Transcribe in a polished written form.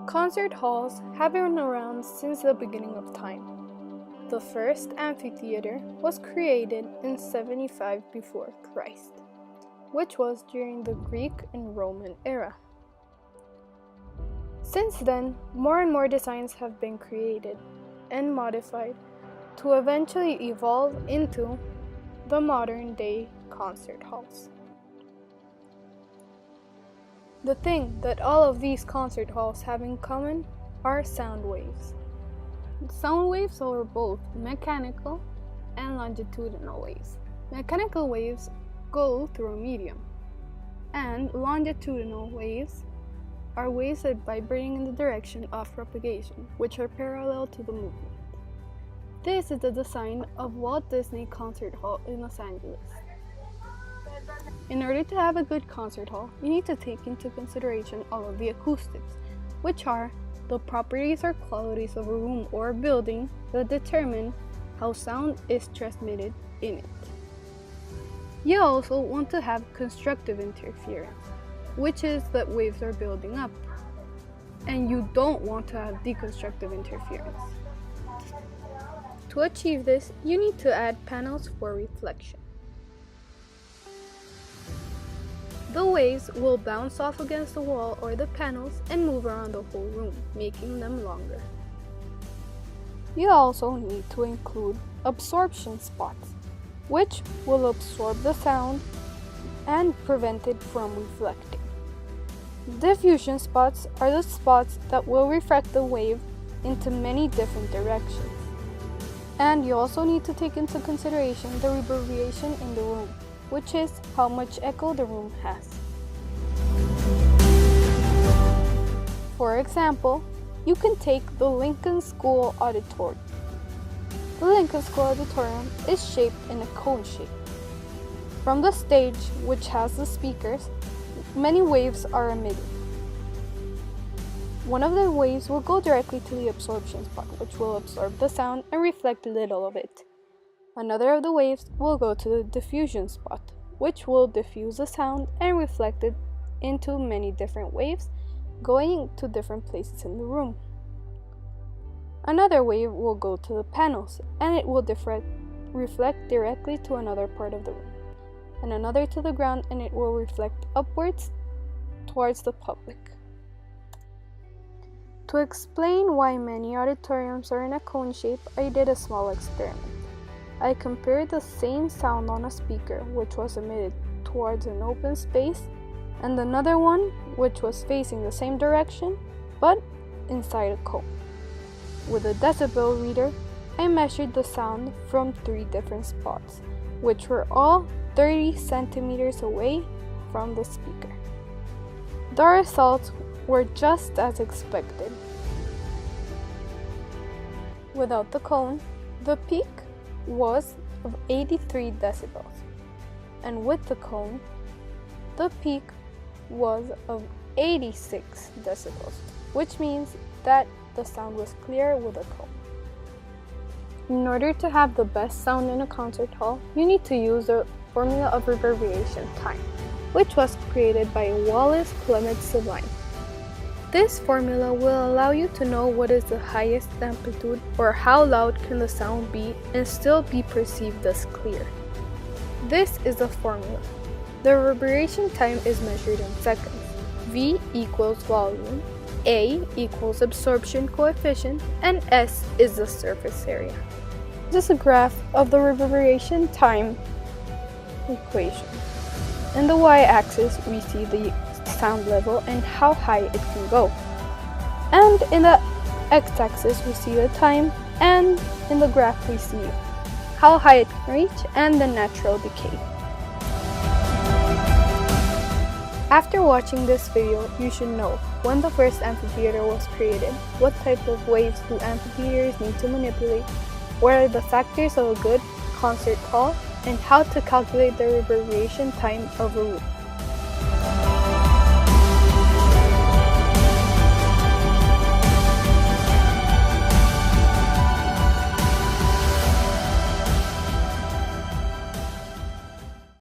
Concert halls have been around since the beginning of time. The first amphitheater was created in 75 before Christ, which was during the Greek and Roman era. Since then, more and more designs have been created and modified to eventually evolve into the modern-day concert halls. The thing that all of these concert halls have in common are sound waves. Sound waves are both mechanical and longitudinal waves. Mechanical waves go through a medium, and longitudinal waves are waves that vibrating in the direction of propagation, which are parallel to the movement. This is the design of Walt Disney Concert Hall in Los Angeles. In order to have a good concert hall, you need to take into consideration all of the acoustics, which are the properties or qualities of a room or a building that determine how sound is transmitted in it. You also want to have constructive interference, which is that waves are building up, and you don't want to have deconstructive interference. To achieve this, you need to add panels for reflection. The waves will bounce off against the wall or the panels and move around the whole room, making them longer. You also need to include absorption spots, which will absorb the sound and prevent it from reflecting. Diffusion spots are the spots that will refract the wave into many different directions. And you also need to take into consideration the reverberation in the room, which is how much echo the room has. For example, you can take the Lincoln School Auditorium. The Lincoln School Auditorium is shaped in a cone shape. From the stage, which has the speakers, many waves are emitted. One of the waves will go directly to the absorption spot, which will absorb the sound and reflect little of it. Another of the waves will go to the diffusion spot, which will diffuse the sound and reflect it into many different waves, going to different places in the room. Another wave will go to the panels, and it will reflect directly to another part of the room, and another to the ground, and it will reflect upwards towards the public. To explain why many auditoriums are in a cone shape, I did a small experiment. I compared the same sound on a speaker, which was emitted towards an open space, and another one, which was facing the same direction, but inside a cone. With a decibel reader, I measured the sound from 3 different spots, which were all 30 centimeters away from the speaker. The results were just as expected. Without the cone, the peak was of 83 decibels, and with the cone, the peak was of 86 decibels, which means that the sound was clear with a cone. In order to have the best sound in a concert hall, you need to use the formula of reverberation time, which was created by Wallace Clement Sublime. This formula will allow you to know what is the highest amplitude or how loud can the sound be and still be perceived as clear. This is the formula. The reverberation time is measured in seconds. V equals volume, A equals absorption coefficient, and S is the surface area. This is a graph of the reverberation time equation. In the y-axis, we see the sound level and how high it can go. And in the x-axis, we see the time, and in the graph, we see how high it can reach and the natural decay. After watching this video, you should know when the first amphitheater was created, what type of waves do amphitheaters need to manipulate, what are the factors of a good concert hall, and how to calculate the reverberation time of a room.